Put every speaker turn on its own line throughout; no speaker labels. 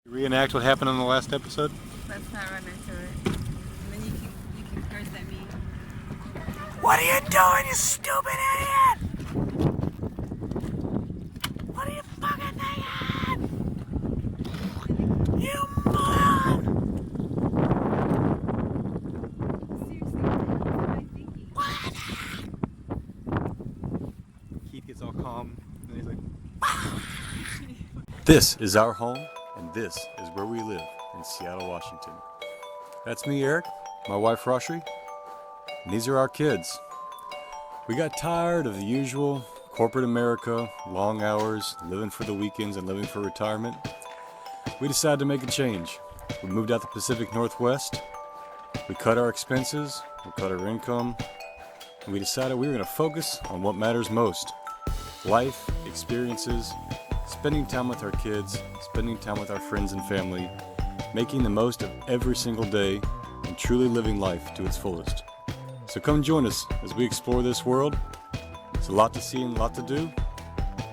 Reenact what happened on the last episode?
Let's not run into it. And then you can curse at me.
What are you doing, you stupid idiot? What are you fucking thinking? You moron!
Seriously, what am I thinking?
Keith gets all calm and he's like, This is our home and this is where we live in Seattle, Washington. That's me, Eric, my wife, Roshri, and these are our kids. We got tired of the usual corporate America, long hours, living for the weekends and living for retirement. We decided to make a change. We moved out the Pacific Northwest. We cut our expenses, we cut our income, and we decided we were going to focus on what matters most. Life, experiences, spending time with our kids, spending time with our friends and family, making the most of every single day, and truly living life to its fullest. So come join us as we explore this world. It's a lot to see and a lot to do.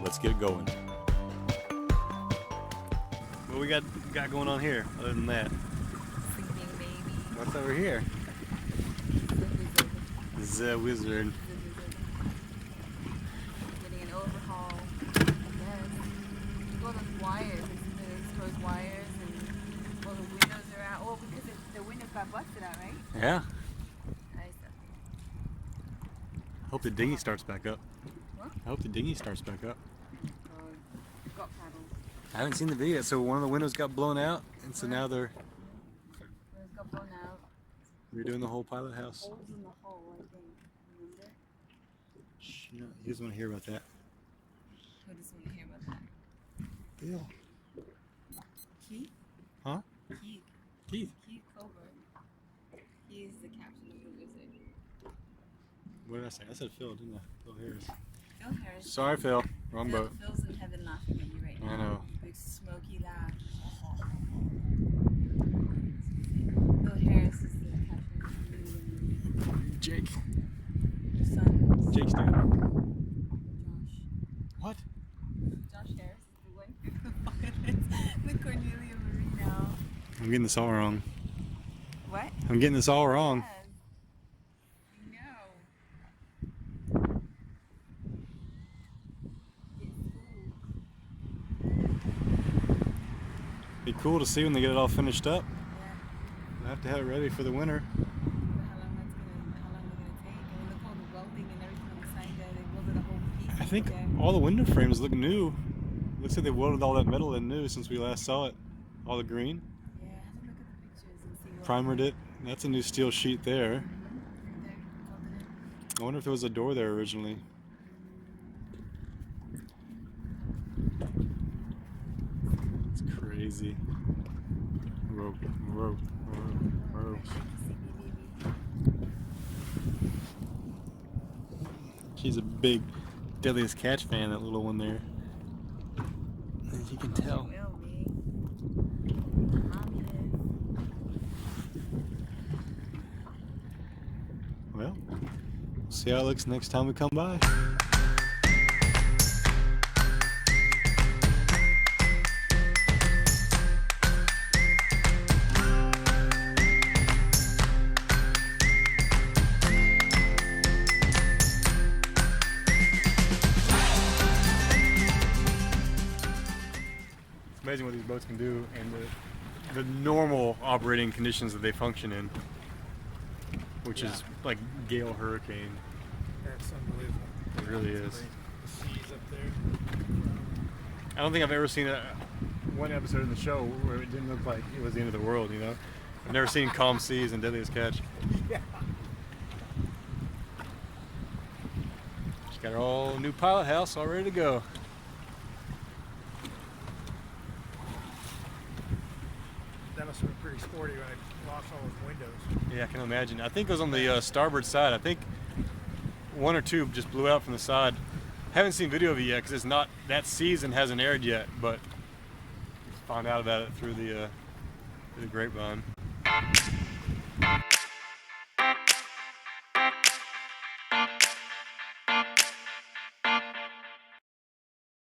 Let's get going. What we got going on here, other than that?
Sleeping baby.
What's over here? The wizard.
Getting an overhaul. Yes. All those wires. Those wires and all the windows are out. Oh, because the windows got busted out, right?
Yeah.
Nice.
Hope the dinghy starts back up.
What?
I hope the dinghy starts back up.
Got paddles.
I haven't seen the video yet, so one of the windows got blown out, and so now they're
Windows got blown out.
redoing the whole Pilothouse.
Holes in the hull, I think. Remember?
Shh, he doesn't want to hear about that.
Who doesn't want to hear about that?
Bill.
Keith?
Huh?
Keith.
Keith.
Keith Colbert. He is the captain of the Wizard.
What did I say? I said Phil, didn't I? Phil Harris.
Phil Harris.
Sorry, Phil. Wrong boat.
Phil's in heaven laughing at you right now.
I know.
Big smoky laugh. Phil Harris is the captain of the Wizard.
Jake.
Your son.
Jake's dad.
Josh.
What?
Josh Harris is the one who pilots the Cornelia Marino.
I'm getting this all wrong.
What?
I'm getting this all wrong.
Yes. No.
Be cool to see when they get it all finished up.
Yeah.
We'll have to have it ready for the winter.
How long they're gonna take. And look all the welding and everything on the side there. They welded a whole piece.
I think
there.
all the window frames look new. Looks like they welded all that metal in new since we last saw it. All the green.
Yeah, have a look at the pictures and see what.
Primered it. That's a new steel sheet there.
Right there, welded it.
I wonder if there was a door there originally. It's crazy. Rope, rope, rope, rope. She's a big Deadliest Catch fan, that little one there. As you can tell.
Will be. Mommy
Well, see how it looks next time we come by. It's amazing what these boats can do and the normal operating conditions that they function in, which is like gale, hurricane.
That's unbelievable.
It really is.
The seas up there.
I don't think I've ever seen one episode of the show where it didn't look like it was the end of the world, you know? I've never seen Calm Seas and Deadliest Catch.
Yeah.
She's got her all new Pilothouse all ready to go.
That must have been pretty sporty when I lost all those windows.
Yeah, I can imagine. I think it was on the starboard side. I think one or two just blew out from the side. Haven't seen video of it yet because it's not, that season hasn't aired yet, but just found out about it through the grapevine.